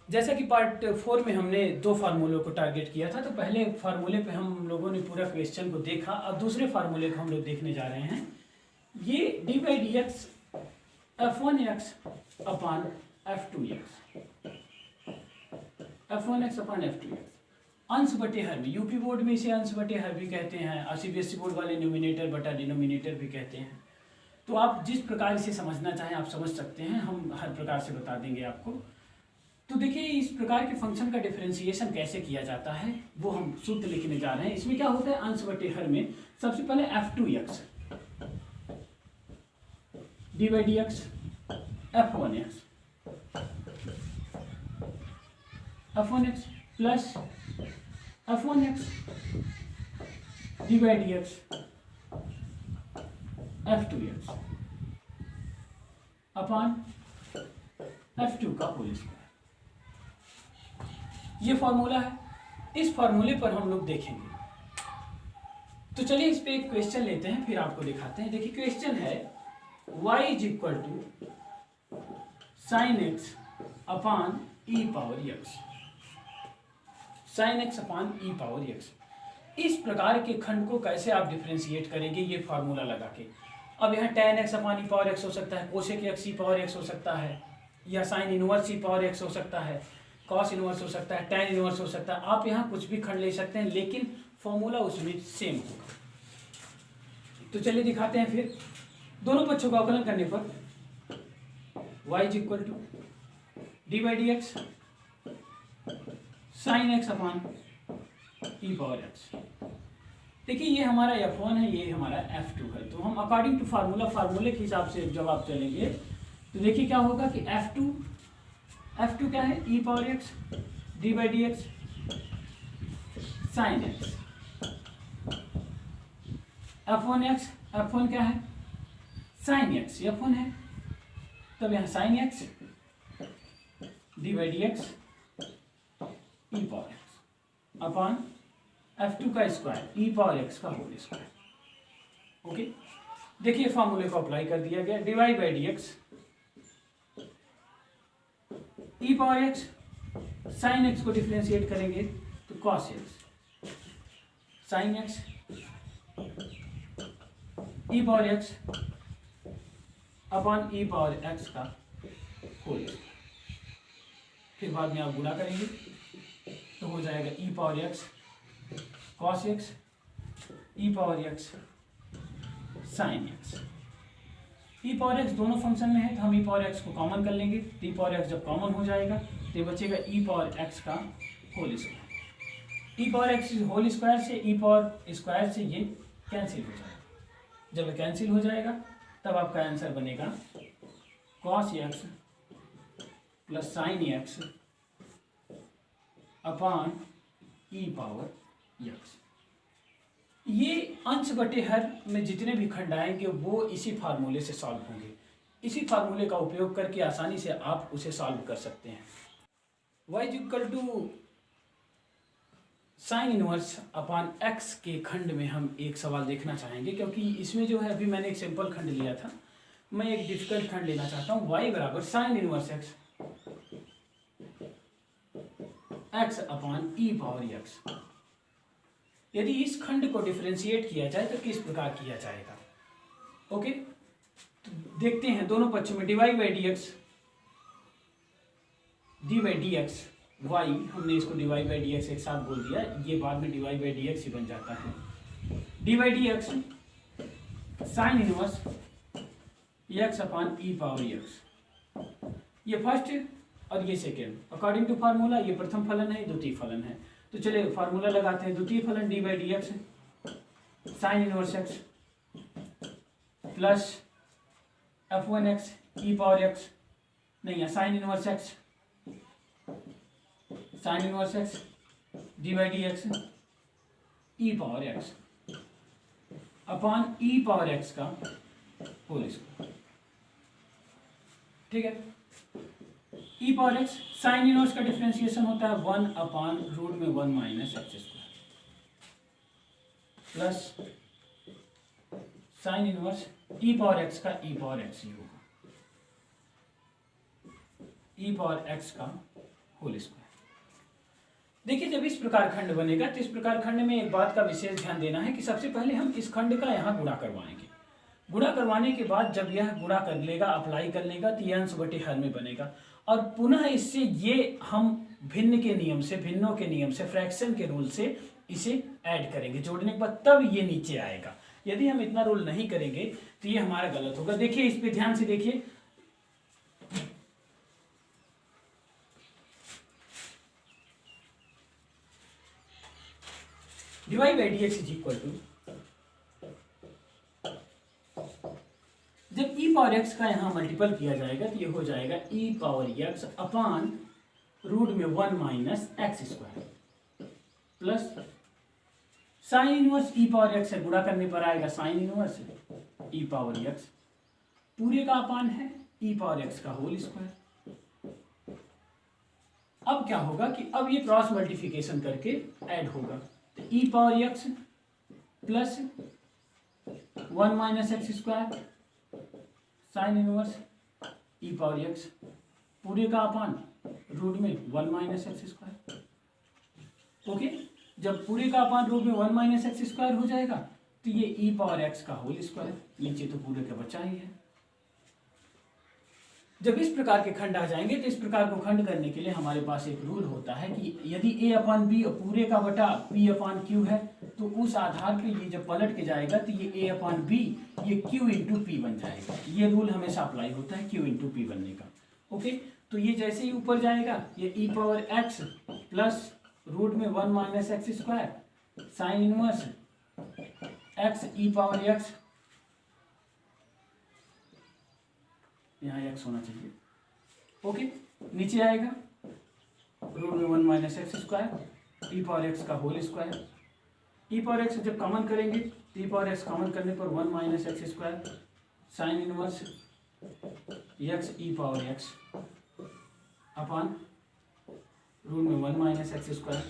जैसा कि पार्ट 4 में हमने दो फार्मूलों को टारगेट किया था, तो पहले फार्मूले पे हम लोगों ने पूरा क्वेश्चन को देखा। अब दूसरे फार्मूले को हम लोग देखने जा रहे हैं। ये D by d x f1x upon f2x, f1x upon f2x अंश बटे हर भी, यूपी बोर्ड में इसे अंश बटे हर भी कहते हैं, सीबीएसई बोर्ड वाले न्यूमिनेटर बटा डिनोमिनेटर भी कहते हैं। तो आप जिस प्रकार इसे समझना चाहें आप समझ सकते हैं, हम हर प्रकार से बता देंगे आपको। तो देखिए इस प्रकार के फंक्शन का डिफरेंशिएशन कैसे किया जाता है वो हम सूत्र लिखने जा रहे हैं। इसमें क्या होता है, अंश बटे हर में सबसे पहले f2x D by d x f1x plus f1x D by d x f2x upon f2 का होल स्क्वायर। ये फॉर्मूला है, इस फॉर्मूले पर हम लोग देखेंगे। तो चलिए इस पे एक क्वेश्चन लेते हैं, फिर आपको दिखाते हैं। देखिए क्वेश्चन है y is equal to sine x upon e power x, sine x upon e power x. इस प्रकार के खंड को कैसे आप डिफ्रेंशिएट करेंगे, ये फार्मूला लगा के। अब यहाँ tan x upon e power x हो सकता है, cosec x e power x हो सकता है, या sign inverse e power x हो सकता है, कॉस इनवर्स हो सकता है, tan इनवर्स हो सकता है। आप यहाँ कुछ भी खंड ले सकते हैं, लेकिन फॉर्मूला उसमें सेम होगा। तो चलिए दिखाते हैं। फिर दोनों पक्षों का अवकलन करने पर y is equal to d by d x sine x upon e power x. देखिए ये हमारा f1 है, ये हमारा f2 है। तो हम अकॉर्डिंग टू फार्मूला, फार्मूले के हिसाब से जब आप चलेंगे तो देखिए क्या होगा कि f2 क्या है, e power x d by d x sine x, f1 क्या है, साइन एक्स, f1 है, तब यहाँ sine x d by d x e power x upon f2 का स्क्वायर ई पावर एक्स का होल स्क्वायर। ओके, देखिए फॉर्मूले को अप्लाई कर दिया गया। Divide by d x e power x, sine x को डिफ्रेंशिएट करेंगे तो cos x, sine x e power x upon e power x का होल। फिर बाद में आप गुणा करेंगे तो हो जाएगा ई power x cos x e power x sine x. E power x दोनों फंक्शन में है तो हम ई पावर एक्स को कॉमन कर लेंगे। ई पावर एक्स जब कॉमन हो जाएगा तो बचेगा ई पावर एक्स का whole square. E power x whole square से ई पावर स्क्वायर से ये कैंसिल हो जाएगा। जब कैंसिल हो जाएगा तब आपका आंसर बनेगा cos x plus sine x upon e power x. ये अंश बटे हर में जितने भी खंड आएंगे वो इसी फार्मूले से सॉल्व होंगे। इसी फार्मूले का उपयोग करके आसानी से आप उसे सॉल्व कर सकते हैं। y equal to sine inverse upon x के खंड में हम एक सवाल देखना चाहेंगे, क्योंकि इसमें जो है अभी मैंने एक सिंपल खंड लिया था, मैं एक डिफिकल्ट खंड लेना चाहता हूँ। y बराबर साइन इनवर्स x अपान ई पावर एक्स। यदि इस खंड को डिफरेंशिएट किया जाए तो किस प्रकार किया जाएगा। ओके, तो देखते हैं दोनों पक्षों में divide by d x, d by d x y, हमने इसको डिवाइड बाई डी एक्स एक साथ बोल दिया, ये बाद में डिवाइड बाई डी एक्स ही बन जाता है। D by d x sine inverse x upon e power x, ये फर्स्ट और ये सेकेंड। अकॉर्डिंग टू फार्मूला ये प्रथम फलन है, द्वितीय फलन है। तो चलिए फार्मूला लगाते हैं। द्वितीय फलन d by d x sine inverse x plus f1 x e power x, नहीं sine inverse x, sine inverse x d by d x e power x upon e power x का whole square. ठीक है, e power x sine inverse का differentiation होता है 1 upon root में 1 minus x square plus sine inverse e power x का e power x ही होगा, ई पावर एक्स का होल स्क्वायर। देखिए जब इस प्रकार खंड बनेगा तो इस प्रकार खंड में एक बात का विशेष ध्यान देना है कि सबसे पहले हम इस खंड का यहाँ गुणा करवाएंगे। गुणा करवाने के बाद जब यह गुणा कर लेगा, अप्लाई कर लेगा, तो यह अंश बटे हर में बनेगा और पुनः इससे ये हम भिन्न के नियम से, भिन्नों के नियम से, फ्रैक्शन के रूल से इसे ऐड करेंगे जोड़ने के बाद, तब ये नीचे आएगा। यदि हम इतना रूल नहीं करेंगे तो ये हमारा गलत होगा। देखिए इस पे ध्यान से देखिए, divide by dx is equal to, जब e पावर x का यहां मल्टीपल किया जाएगा तो ये हो जाएगा e power x upon root में 1 minus x square plus sine inverse e power x से गुणा करने पर आएगा sine inverse e power x पूरे का अपान है e पावर x का होल स्क्वायर। अब क्या होगा कि अब ये क्रॉस मल्टीप्लिकेशन करके ऐड होगा, तो e power x plus 1 minus x square sine inverse e power x पूरे का अपान रूट में 1 माइनस एक्स स्क्वायर। ओके, जब पूरे का अपान रूट में 1 माइनस एक्स स्क्वायर हो जाएगा तो ये e पावर x का होल स्क्वायर, नीचे तो पूरे का बचा ही है। जब इस प्रकार के खंड आ जाएंगे तो इस प्रकार को खंड करने के लिए हमारे पास एक रूल होता है कि यदि a अपान बी पूरे का बटा p अपान क्यू है तो उस आधार पे ये जब पलट के जाएगा तो ये a अपान बी ये q इंटू पी बन जाएगा। ये रूल हमेशा अप्लाई होता है q इंटू पी बनने का। ओके, तो ये जैसे ही ऊपर जाएगा ये e power x plus root में 1 minus x square sine inverse x e power x, यहाँ x होना चाहिए। ओके, नीचे आएगा रूट में 1 minus x square e power x का whole square. E power x जब कॉमन करेंगे तो ई पावर एक्स कॉमन करने पर 1 minus x square sine inverse x e power x upon root में 1 minus x square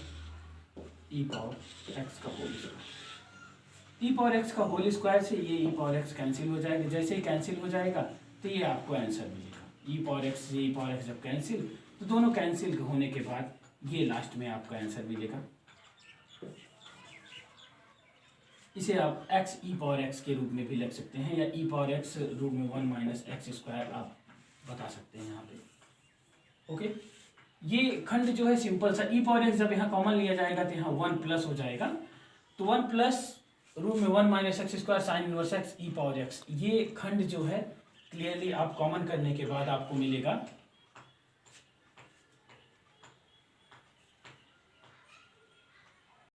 e power x का whole square. E power x का whole square से ये ई पावर एक्स कैंसिल हो जाएगा, जैसे ही कैंसिल हो जाएगा तो ये आपको आंसर मिलेगा। ई पावर एक्स से ई पावर एक्स जब कैंसिल तो दोनों कैंसिल होने के बाद ये लास्ट में आपका आंसर मिलेगा। इसे आप x ई पावर x के रूप में भी लिख सकते हैं या ई पावर x रूट में 1 माइनस एक्स स्क्वायर आप बता सकते हैं यहाँ पे। ओके, ये खंड जो है सिंपल सा, ई पावर x जब यहाँ कॉमन लिया जाएगा तो यहाँ 1 प्लस हो जाएगा, तो 1 प्लस रूट में 1 minus x square sine inverse x e power x. ये खंड जो है क्लियरली आप कॉमन करने के बाद आपको मिलेगा